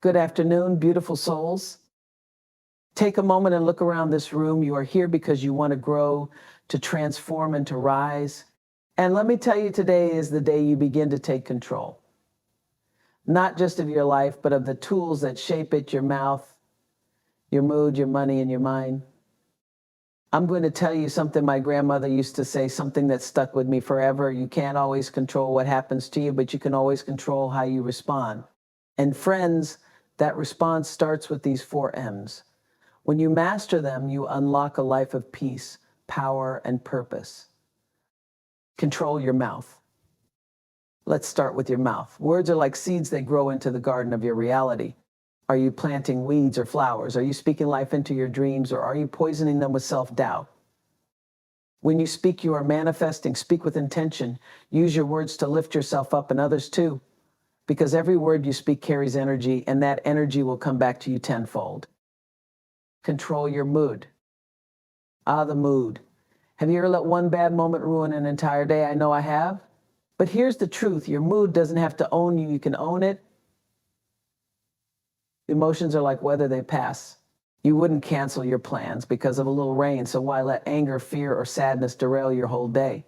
Good afternoon, beautiful souls. Take a moment and look around this room. You are here because you want to grow, to transform, and to rise. And let me tell you, today is the day you begin to take control, not just of your life, but of the tools that shape it: your mouth, your mood, your money, and your mind. I'm going to tell you something my grandmother used to say, something that stuck with me forever. You can't always control what happens to you, but you can always control how you respond. And friends, that response starts with these 4 M's. When you master them, you unlock a life of peace, power, and purpose. Control your mouth. Let's start with your mouth. Words are like seeds, they grow into the garden of your reality. Are you planting weeds or flowers? Are you speaking life into your dreams, or are you poisoning them with self-doubt? When you speak, you are manifesting. Speak with intention. Use your words to lift yourself up and others too, because every word you speak carries energy, and that energy will come back to you tenfold. Control your mood. The mood. Have you ever let one bad moment ruin an entire day? I know I have. But here's the truth. Your mood doesn't have to own you. You can own it. Emotions are like weather, they pass. You wouldn't cancel your plans because of a little rain, so why let anger, fear, or sadness derail your whole day?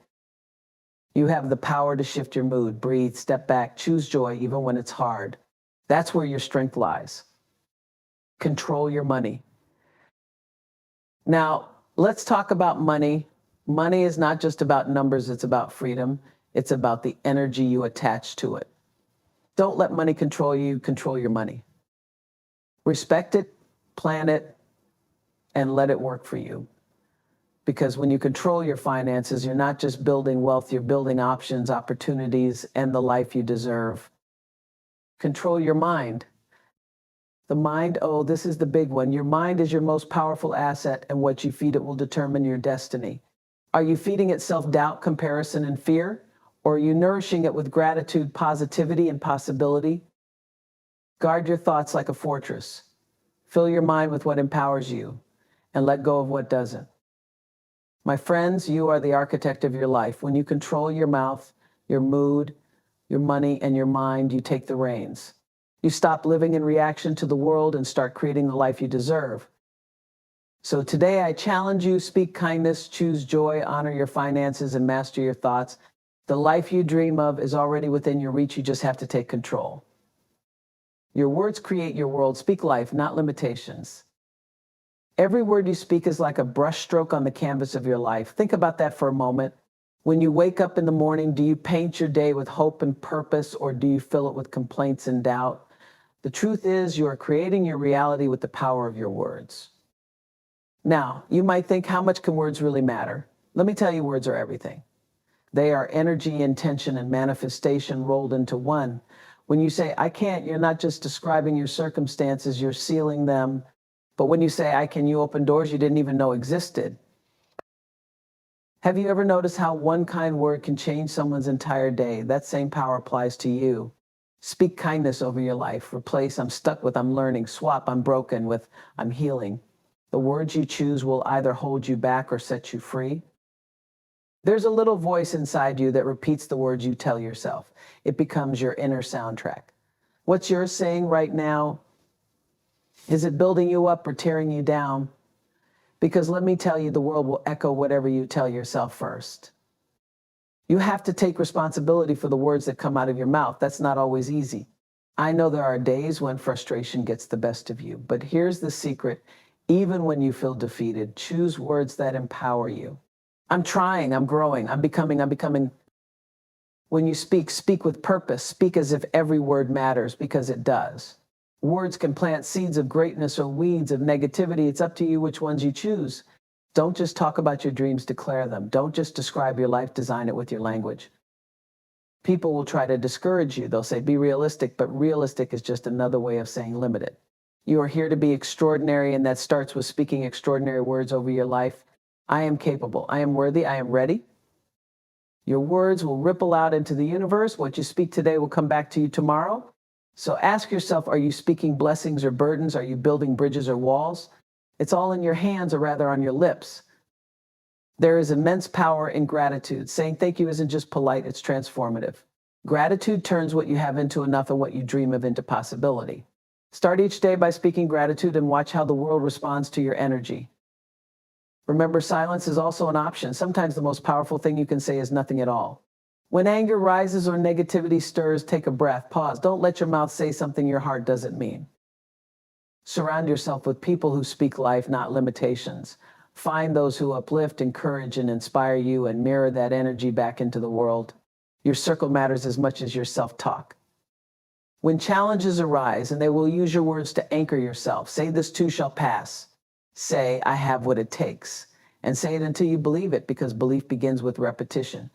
You have the power to shift your mood. Breathe, step back, choose joy even when it's hard. That's where your strength lies. Control your money. Now, let's talk about money. Money is not just about numbers, it's about freedom. It's about the energy you attach to it. Don't let money control you, control your money. Respect it, plan it, and let it work for you. Because when you control your finances, you're not just building wealth, you're building options, opportunities, and the life you deserve. Control your mind. The mind, this is the big one. Your mind is your most powerful asset, and what you feed it will determine your destiny. Are you feeding it self-doubt, comparison, and fear? Or are you nourishing it with gratitude, positivity, and possibility? Guard your thoughts like a fortress. Fill your mind with what empowers you, and let go of what doesn't. My friends, you are the architect of your life. When you control your mouth, your mood, your money, and your mind, you take the reins. You stop living in reaction to the world and start creating the life you deserve. So today I challenge you: speak kindness, choose joy, honor your finances, and master your thoughts. The life you dream of is already within your reach. You just have to take control. Your words create your world. Speak life, not limitations. Every word you speak is like a brushstroke on the canvas of your life. Think about that for a moment. When you wake up in the morning, do you paint your day with hope and purpose, or do you fill it with complaints and doubt? The truth is, you are creating your reality with the power of your words. Now, you might think, how much can words really matter? Let me tell you, words are everything. They are energy, intention, and manifestation rolled into one. When you say, I can't, you're not just describing your circumstances, you're sealing them. But when you say, I can, you open doors you didn't even know existed. Have you ever noticed how one kind word can change someone's entire day? That same power applies to you. Speak kindness over your life. Replace I'm stuck with I'm learning. Swap I'm broken with I'm healing. The words you choose will either hold you back or set you free. There's a little voice inside you that repeats the words you tell yourself. It becomes your inner soundtrack. What's yours saying right now? Is it building you up or tearing you down? Because let me tell you, the world will echo whatever you tell yourself first. You have to take responsibility for the words that come out of your mouth. That's not always easy. I know there are days when frustration gets the best of you, but here's the secret. Even when you feel defeated, choose words that empower you. I'm trying, I'm growing, I'm becoming. When you speak, speak with purpose. Speak as if every word matters, because it does. Words can plant seeds of greatness or weeds of negativity. It's up to you which ones you choose. Don't just talk about your dreams, declare them. Don't just describe your life, design it with your language. People will try to discourage you. They'll say, be realistic, but realistic is just another way of saying limited. You are here to be extraordinary, and that starts with speaking extraordinary words over your life. I am capable, I am worthy, I am ready. Your words will ripple out into the universe. What you speak today will come back to you tomorrow. So ask yourself, are you speaking blessings or burdens? Are you building bridges or walls? It's all in your hands, or rather on your lips. There is immense power in gratitude. Saying thank you isn't just polite, it's transformative. Gratitude turns what you have into enough and what you dream of into possibility. Start each day by speaking gratitude and watch how the world responds to your energy. Remember, silence is also an option. Sometimes the most powerful thing you can say is nothing at all. When anger rises or negativity stirs, take a breath, pause. Don't let your mouth say something your heart doesn't mean. Surround yourself with people who speak life, not limitations. Find those who uplift, encourage, and inspire you, and mirror that energy back into the world. Your circle matters as much as your self-talk. When challenges arise, and they will use your words to anchor yourself, say this too shall pass. Say, I have what it takes. And say it until you believe it, because belief begins with repetition.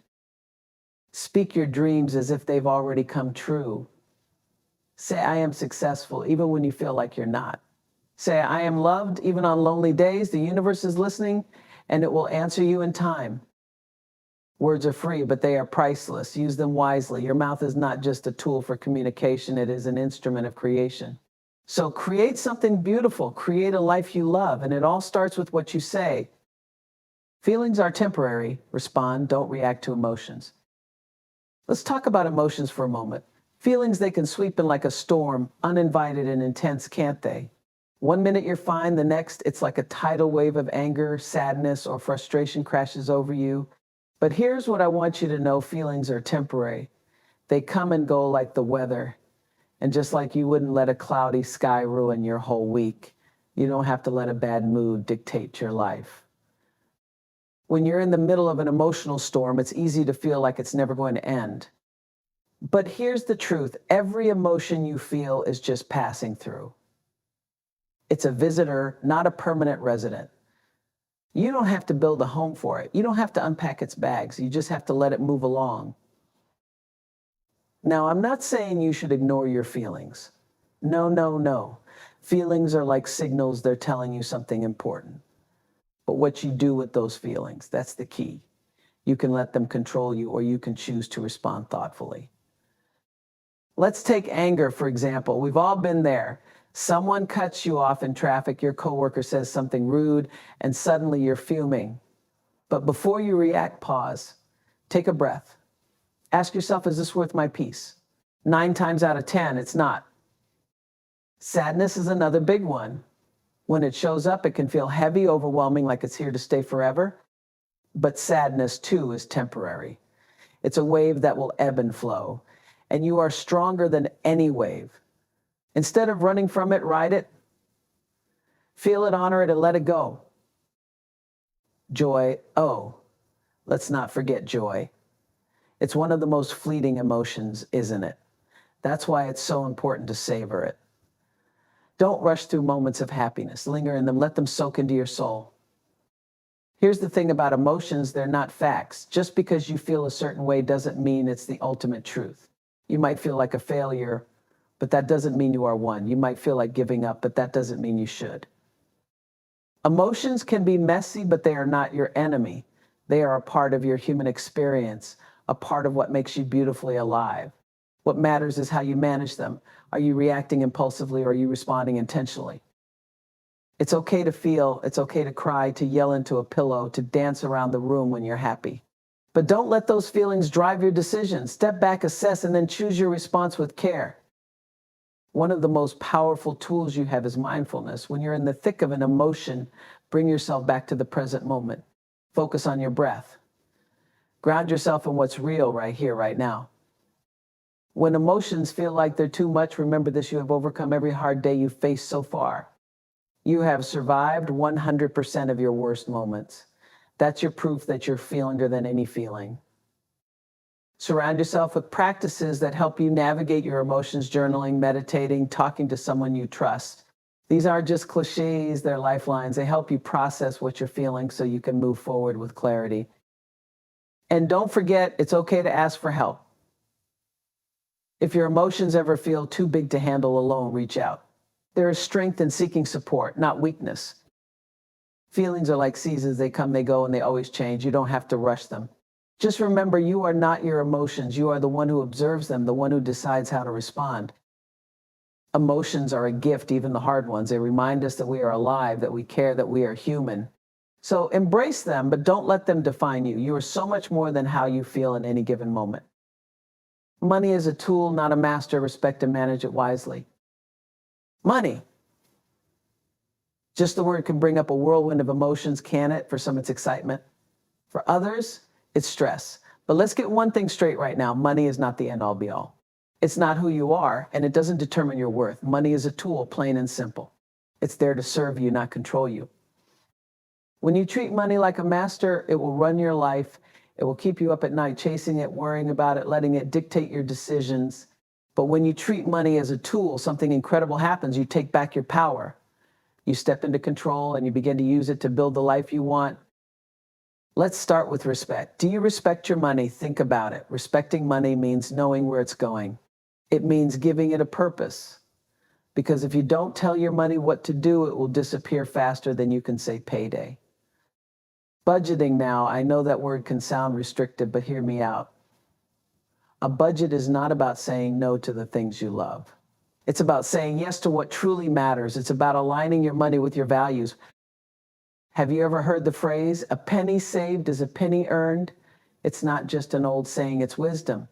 Speak your dreams as if they've already come true. Say, I am successful, even when you feel like you're not. Say, I am loved, even on lonely days. The universe is listening, and it will answer you in time. Words are free, but they are priceless. Use them wisely. Your mouth is not just a tool for communication, it is an instrument of creation. So create something beautiful, create a life you love, and it all starts with what you say. Feelings are temporary. Respond, don't react to emotions. Let's talk about emotions for a moment. Feelings, they can sweep in like a storm, uninvited and intense, can't they? One minute you're fine, the next it's like a tidal wave of anger, sadness, or frustration crashes over you. But here's what I want you to know: feelings are temporary. They come and go like the weather. And just like you wouldn't let a cloudy sky ruin your whole week, you don't have to let a bad mood dictate your life. When you're in the middle of an emotional storm, it's easy to feel like it's never going to end. But here's the truth: every emotion you feel is just passing through. It's a visitor, not a permanent resident. You don't have to build a home for it. You don't have to unpack its bags. You just have to let it move along. Now, I'm not saying you should ignore your feelings. No, no, no. Feelings are like signals. They're telling you something important. But what you do with those feelings, that's the key. You can let them control you, or you can choose to respond thoughtfully. Let's take anger, for example. We've all been there. Someone cuts you off in traffic, your coworker says something rude, and suddenly you're fuming. But before you react, pause. Take a breath. Ask yourself, is this worth my peace? 9 times out of 10, it's not. Sadness is another big one. When it shows up, it can feel heavy, overwhelming, like it's here to stay forever. But sadness, too, is temporary. It's a wave that will ebb and flow. And you are stronger than any wave. Instead of running from it, ride it. Feel it, honor it, and let it go. Joy, oh, let's not forget joy. It's one of the most fleeting emotions, isn't it? That's why it's so important to savor it. Don't rush through moments of happiness. Linger in them. Let them soak into your soul. Here's the thing about emotions: they're not facts. Just because you feel a certain way doesn't mean it's the ultimate truth. You might feel like a failure, but that doesn't mean you are one. You might feel like giving up, but that doesn't mean you should. Emotions can be messy, but they are not your enemy. They are a part of your human experience, a part of what makes you beautifully alive. What matters is how you manage them. Are you reacting impulsively, or are you responding intentionally? It's okay to feel, it's okay to cry, to yell into a pillow, to dance around the room when you're happy. But don't let those feelings drive your decisions. Step back, assess, and then choose your response with care. One of the most powerful tools you have is mindfulness. When you're in the thick of an emotion, bring yourself back to the present moment. Focus on your breath. Ground yourself in what's real right here, right now. When emotions feel like they're too much, remember this: you have overcome every hard day you've faced so far. You have survived 100% of your worst moments. That's your proof that you're feelinger than any feeling. Surround yourself with practices that help you navigate your emotions: journaling, meditating, talking to someone you trust. These aren't just cliches, they're lifelines. They help you process what you're feeling so you can move forward with clarity. And don't forget, it's okay to ask for help. If your emotions ever feel too big to handle alone, reach out. There is strength in seeking support, not weakness. Feelings are like seasons. They come, they go, and they always change. You don't have to rush them. Just remember, you are not your emotions. You are the one who observes them, the one who decides how to respond. Emotions are a gift, even the hard ones. They remind us that we are alive, that we care, that we are human. So embrace them, but don't let them define you. You are so much more than how you feel in any given moment. Money is a tool, not a master. Respect and manage it wisely. Money. Just the word can bring up a whirlwind of emotions, can it? For some, it's excitement. For others, it's stress. But let's get one thing straight right now. Money is not the end all be all. It's not who you are, and it doesn't determine your worth. Money is a tool, plain and simple. It's there to serve you, not control you. When you treat money like a master, it will run your life. It will keep you up at night chasing it, worrying about it, letting it dictate your decisions. But when you treat money as a tool, something incredible happens. You take back your power. You step into control and you begin to use it to build the life you want. Let's start with respect. Do you respect your money? Think about it. Respecting money means knowing where it's going. It means giving it a purpose. Because if you don't tell your money what to do, it will disappear faster than you can say payday. Budgeting now, I know that word can sound restrictive, but hear me out. A budget is not about saying no to the things you love. It's about saying yes to what truly matters. It's about aligning your money with your values. Have you ever heard the phrase, a penny saved is a penny earned? It's not just an old saying, it's wisdom.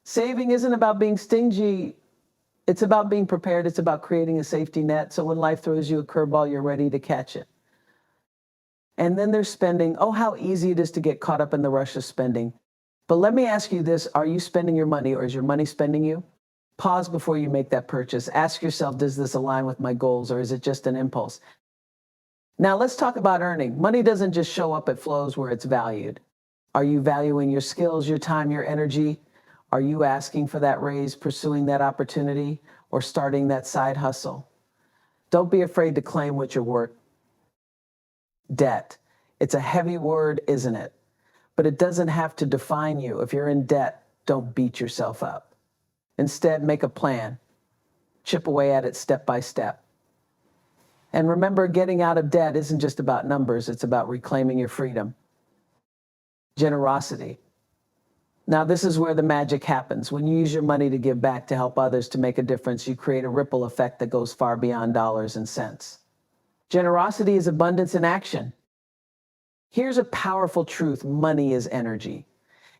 Saving isn't about being stingy. It's about being prepared. It's about creating a safety net so when life throws you a curveball, you're ready to catch it. And then there's spending. Oh, how easy it is to get caught up in the rush of spending. But let me ask you this, are you spending your money or is your money spending you? Pause before you make that purchase. Ask yourself, does this align with my goals or is it just an impulse? Now let's talk about earning. Money doesn't just show up, it flows where it's valued. Are you valuing your skills, your time, your energy? Are you asking for that raise, pursuing that opportunity, or starting that side hustle? Don't be afraid to claim what you're worth. Debt. It's a heavy word, isn't it? But it doesn't have to define you. If you're in debt, don't beat yourself up. Instead, make a plan. Chip away at it step by step. And remember, getting out of debt isn't just about numbers, it's about reclaiming your freedom. Generosity. Now, this is where the magic happens. When you use your money to give back, to help others, to make a difference, you create a ripple effect that goes far beyond dollars and cents. Generosity is abundance in action. Here's a powerful truth. Money is energy.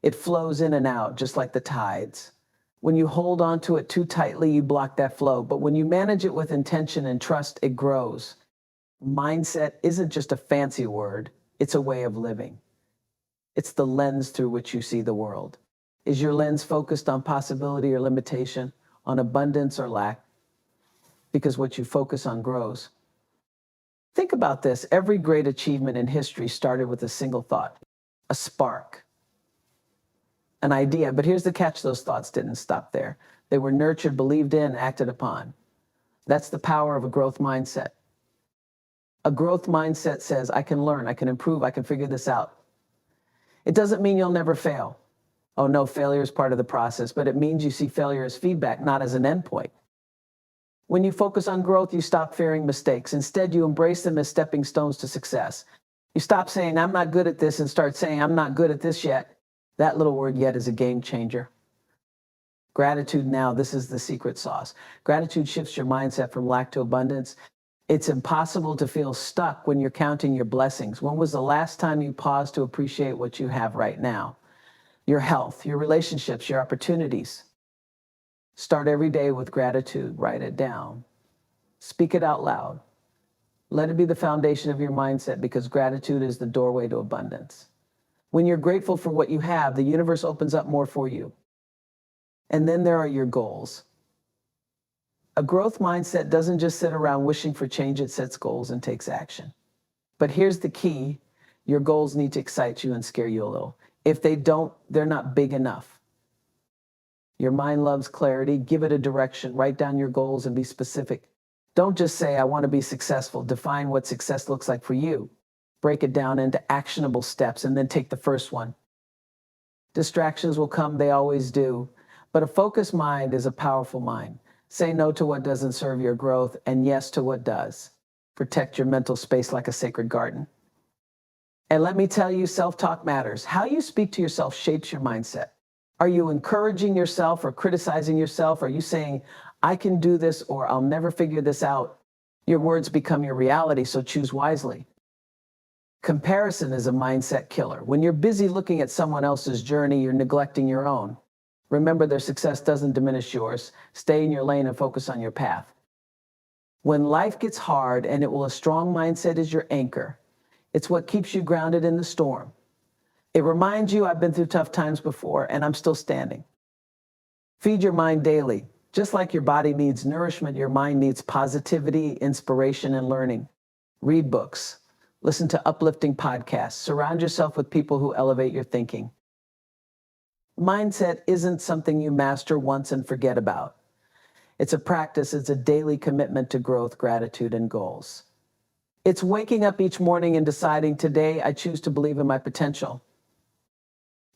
It flows in and out, just like the tides. When you hold on to it too tightly, you block that flow. But when you manage it with intention and trust, it grows. Mindset isn't just a fancy word. It's a way of living. It's the lens through which you see the world. Is your lens focused on possibility or limitation, on abundance or lack? Because what you focus on grows. Think about this. Every great achievement in history started with a single thought, a spark, an idea. But here's the catch, those thoughts didn't stop there. They were nurtured, believed in, acted upon. That's the power of a growth mindset. A growth mindset says, I can learn, I can improve, I can figure this out. It doesn't mean you'll never fail. Oh no, failure is part of the process, but it means you see failure as feedback, not as an endpoint. When you focus on growth, you stop fearing mistakes. Instead, you embrace them as stepping stones to success. You stop saying, I'm not good at this, and start saying, I'm not good at this yet. That little word yet is a game changer. Gratitude now, this is the secret sauce. Gratitude shifts your mindset from lack to abundance. It's impossible to feel stuck when you're counting your blessings. When was the last time you paused to appreciate what you have right now? Your health, your relationships, your opportunities. Start every day with gratitude. Write it down. Speak it out loud. Let it be the foundation of your mindset, because gratitude is the doorway to abundance. When you're grateful for what you have, the universe opens up more for you. And then there are your goals. A growth mindset doesn't just sit around wishing for change, it sets goals and takes action. But here's the key. Your goals need to excite you and scare you a little. If they don't, they're not big enough. Your mind loves clarity. Give it a direction. Write down your goals and be specific. Don't just say, I want to be successful. Define what success looks like for you. Break it down into actionable steps and then take the first one. Distractions will come, they always do. But a focused mind is a powerful mind. Say no to what doesn't serve your growth and yes to what does. Protect your mental space like a sacred garden. And let me tell you, self-talk matters. How you speak to yourself shapes your mindset. Are you encouraging yourself or criticizing yourself? Are you saying, I can do this or I'll never figure this out? Your words become your reality, so choose wisely. Comparison is a mindset killer. When you're busy looking at someone else's journey, you're neglecting your own. Remember, their success doesn't diminish yours. Stay in your lane and focus on your path. When life gets hard, and a strong mindset is your anchor. It's what keeps you grounded in the storm. It reminds you, I've been through tough times before and I'm still standing. Feed your mind daily. Just like your body needs nourishment, your mind needs positivity, inspiration, and learning. Read books. Listen to uplifting podcasts. Surround yourself with people who elevate your thinking. Mindset isn't something you master once and forget about. It's a practice, it's a daily commitment to growth, gratitude, and goals. It's waking up each morning and deciding, today I choose to believe in my potential.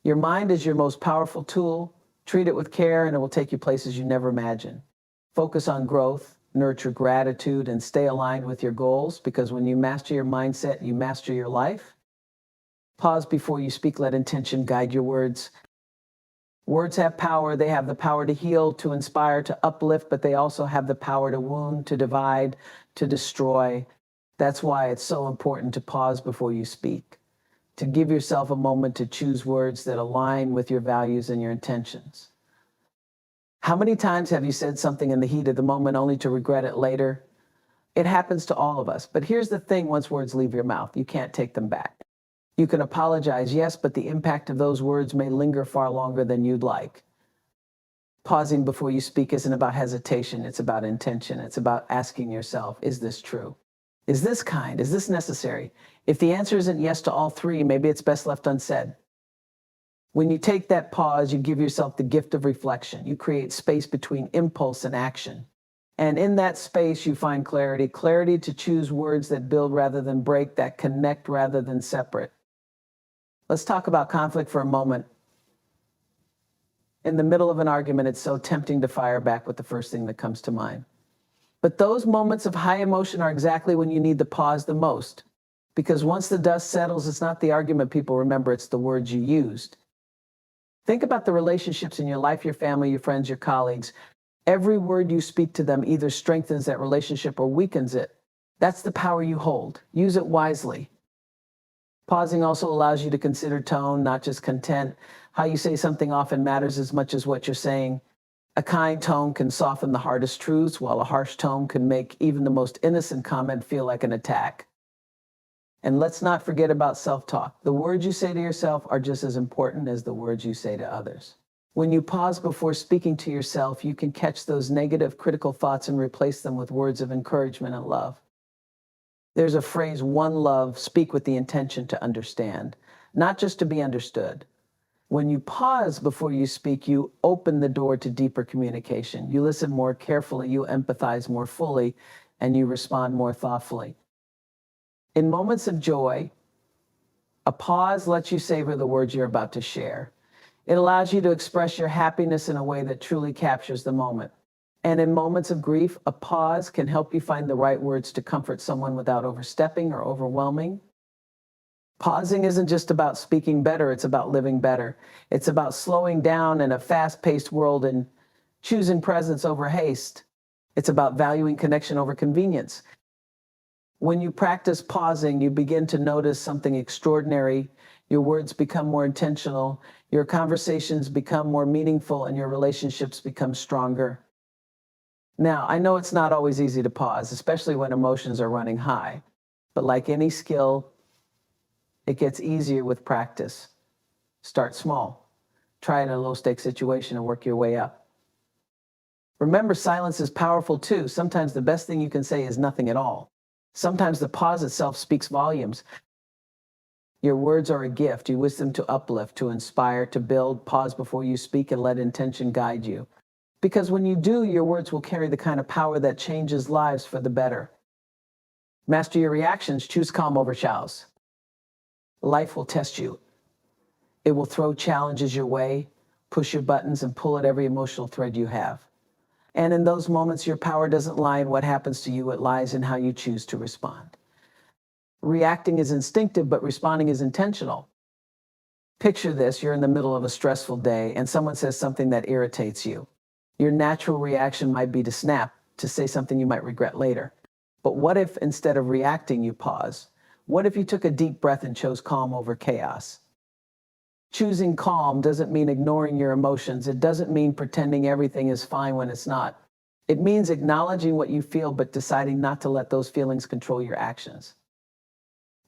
Your mind is your most powerful tool. Treat it with care and it will take you places you never imagined. Focus on growth, nurture gratitude, and stay aligned with your goals, because when you master your mindset, you master your life. Pause before you speak. Let intention guide your words. Words have power. They have the power to heal, to inspire, to uplift, but they also have the power to wound, to divide, to destroy. That's why it's so important to pause before you speak, to give yourself a moment to choose words that align with your values and your intentions. How many times have you said something in the heat of the moment only to regret it later? It happens to all of us. But here's the thing, once words leave your mouth, you can't take them back. You can apologize, yes, but the impact of those words may linger far longer than you'd like. Pausing before you speak isn't about hesitation, it's about intention. It's about asking yourself, is this true? Is this kind? Is this necessary? If the answer isn't yes to all three, maybe it's best left unsaid. When you take that pause, you give yourself the gift of reflection. You create space between impulse and action. And in that space, you find clarity, clarity to choose words that build rather than break, that connect rather than separate. Let's talk about conflict for a moment. In the middle of an argument, it's so tempting to fire back with the first thing that comes to mind. But those moments of high emotion are exactly when you need to pause the most. Because once the dust settles, it's not the argument people remember, it's the words you used. Think about the relationships in your life, your family, your friends, your colleagues. Every word you speak to them either strengthens that relationship or weakens it. That's the power you hold. Use it wisely. Pausing also allows you to consider tone, not just content. How you say something often matters as much as what you're saying. A kind tone can soften the hardest truths, while a harsh tone can make even the most innocent comment feel like an attack. And let's not forget about self-talk. The words you say to yourself are just as important as the words you say to others. When you pause before speaking to yourself, you can catch those negative, critical thoughts and replace them with words of encouragement and love. There's a phrase, one love, speak with the intention to understand, not just to be understood. When you pause before you speak, you open the door to deeper communication. You listen more carefully, you empathize more fully, and you respond more thoughtfully. In moments of joy, a pause lets you savor the words you're about to share. It allows you to express your happiness in a way that truly captures the moment. And in moments of grief, a pause can help you find the right words to comfort someone without overstepping or overwhelming. Pausing isn't just about speaking better, it's about living better. It's about slowing down in a fast-paced world and choosing presence over haste. It's about valuing connection over convenience. When you practice pausing, you begin to notice something extraordinary. Your words become more intentional, your conversations become more meaningful, and your relationships become stronger. Now, I know it's not always easy to pause, especially when emotions are running high. But like any skill, it gets easier with practice. Start small. Try it in a low-stakes situation and work your way up. Remember, silence is powerful too. Sometimes the best thing you can say is nothing at all. Sometimes the pause itself speaks volumes. Your words are a gift. You use them to uplift, to inspire, to build. Pause before you speak and let intention guide you. Because when you do, your words will carry the kind of power that changes lives for the better. Master your reactions. Choose calm over chows. Life will test you. It will throw challenges your way, push your buttons, and pull at every emotional thread you have. And in those moments, your power doesn't lie in what happens to you, it lies in how you choose to respond. Reacting is instinctive, but responding is intentional. Picture this, you're in the middle of a stressful day and someone says something that irritates you. Your natural reaction might be to snap, to say something you might regret later. But what if instead of reacting, you pause? What if you took a deep breath and chose calm over chaos? Choosing calm doesn't mean ignoring your emotions. It doesn't mean pretending everything is fine when it's not. It means acknowledging what you feel, but deciding not to let those feelings control your actions.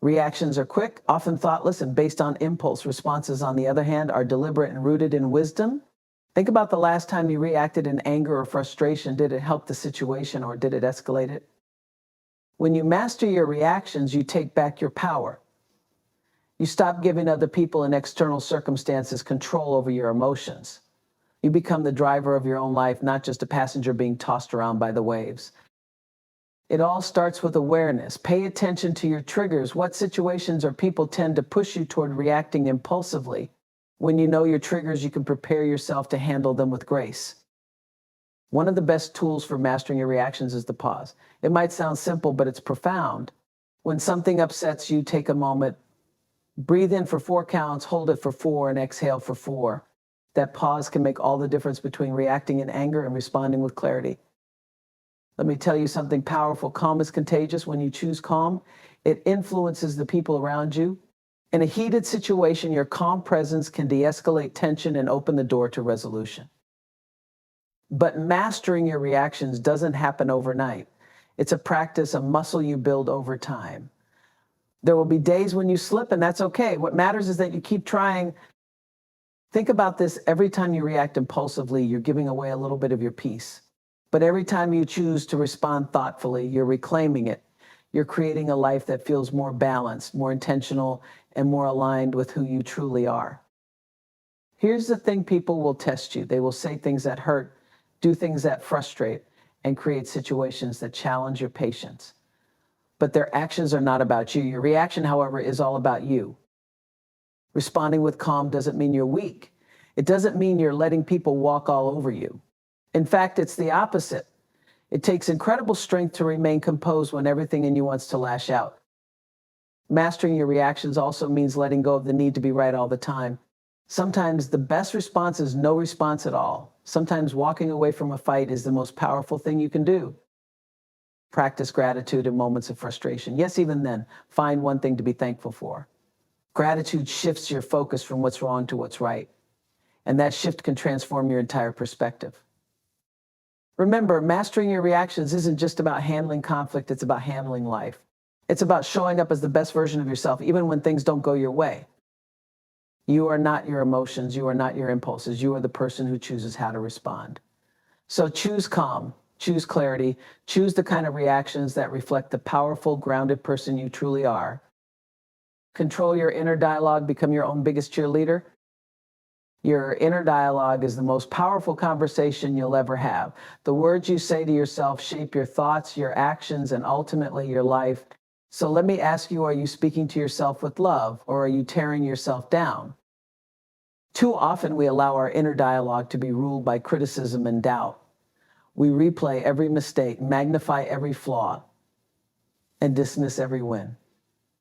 Reactions are quick, often thoughtless, and based on impulse. Responses, on the other hand, are deliberate and rooted in wisdom. Think about the last time you reacted in anger or frustration. Did it help the situation or did it escalate it? When you master your reactions, you take back your power. You stop giving other people and external circumstances control over your emotions. You become the driver of your own life, not just a passenger being tossed around by the waves. It all starts with awareness. Pay attention to your triggers. What situations or people tend to push you toward reacting impulsively? When you know your triggers, you can prepare yourself to handle them with grace. One of the best tools for mastering your reactions is the pause. It might sound simple, but it's profound. When something upsets you, take a moment, breathe in for 4 counts, hold it for 4, and exhale for 4. That pause can make all the difference between reacting in anger and responding with clarity. Let me tell you something powerful. Calm is contagious. When you choose calm, it influences the people around you. In a heated situation, your calm presence can de-escalate tension and open the door to resolution. But mastering your reactions doesn't happen overnight. It's a practice, a muscle you build over time. There will be days when you slip, and that's okay. What matters is that you keep trying. Think about this. Every time you react impulsively, you're giving away a little bit of your peace. But every time you choose to respond thoughtfully, you're reclaiming it. You're creating a life that feels more balanced, more intentional, and more aligned with who you truly are. Here's the thing: people will test you. They will say things that hurt, do things that frustrate, and create situations that challenge your patience. But their actions are not about you. Your reaction, however, is all about you. Responding with calm doesn't mean you're weak. It doesn't mean you're letting people walk all over you. In fact, it's the opposite. It takes incredible strength to remain composed when everything in you wants to lash out. Mastering your reactions also means letting go of the need to be right all the time. Sometimes the best response is no response at all. Sometimes walking away from a fight is the most powerful thing you can do. Practice gratitude in moments of frustration. Yes, even then, find one thing to be thankful for. Gratitude shifts your focus from what's wrong to what's right. And that shift can transform your entire perspective. Remember, mastering your reactions isn't just about handling conflict, it's about handling life. It's about showing up as the best version of yourself, even when things don't go your way. You are not your emotions, you are not your impulses, you are the person who chooses how to respond. So choose calm, choose clarity, choose the kind of reactions that reflect the powerful, grounded person you truly are. Control your inner dialogue, become your own biggest cheerleader. Your inner dialogue is the most powerful conversation you'll ever have. The words you say to yourself shape your thoughts, your actions, and ultimately your life. So let me ask you, are you speaking to yourself with love, or are you tearing yourself down? Too often we allow our inner dialogue to be ruled by criticism and doubt. We replay every mistake, magnify every flaw, and dismiss every win.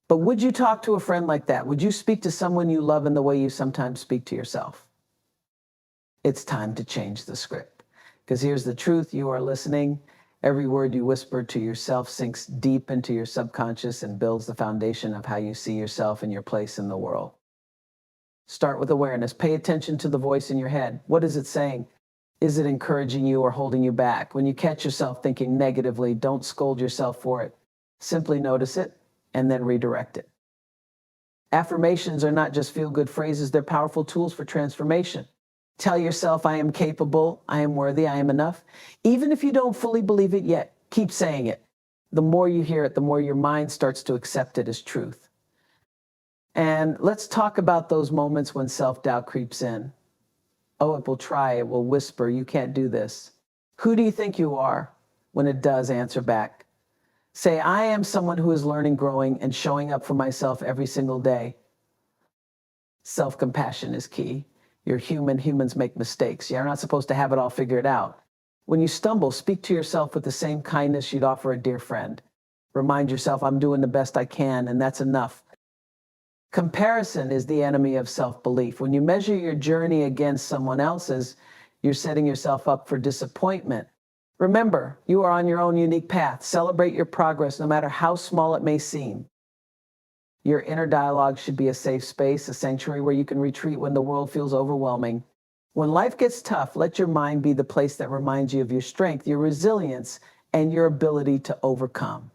But would you talk to a friend like that? Would you speak to someone you love in the way you sometimes speak to yourself? It's time to change the script. Because here's the truth: you are listening. Every word you whisper to yourself sinks deep into your subconscious and builds the foundation of how you see yourself and your place in the world. Start with awareness. Pay attention to the voice in your head. What is it saying? Is it encouraging you or holding you back? When you catch yourself thinking negatively, don't scold yourself for it. Simply notice it and then redirect it. Affirmations are not just feel-good phrases, they're powerful tools for transformation. Tell yourself, I am capable, I am worthy, I am enough. Even if you don't fully believe it yet, keep saying it. The more you hear it, the more your mind starts to accept it as truth. And let's talk about those moments when self-doubt creeps in. Oh, it will try, it will whisper, you can't do this. Who do you think you are? When it does, answer back. Say, I am someone who is learning, growing, and showing up for myself every single day. Self-compassion is key. You're human. Humans make mistakes. You're not supposed to have it all figured out. When you stumble, speak to yourself with the same kindness you'd offer a dear friend. Remind yourself, I'm doing the best I can, and that's enough. Comparison is the enemy of self-belief. When you measure your journey against someone else's, you're setting yourself up for disappointment. Remember, you are on your own unique path. Celebrate your progress, no matter how small it may seem. Your inner dialogue should be a safe space, a sanctuary where you can retreat when the world feels overwhelming. When life gets tough, let your mind be the place that reminds you of your strength, your resilience, and your ability to overcome.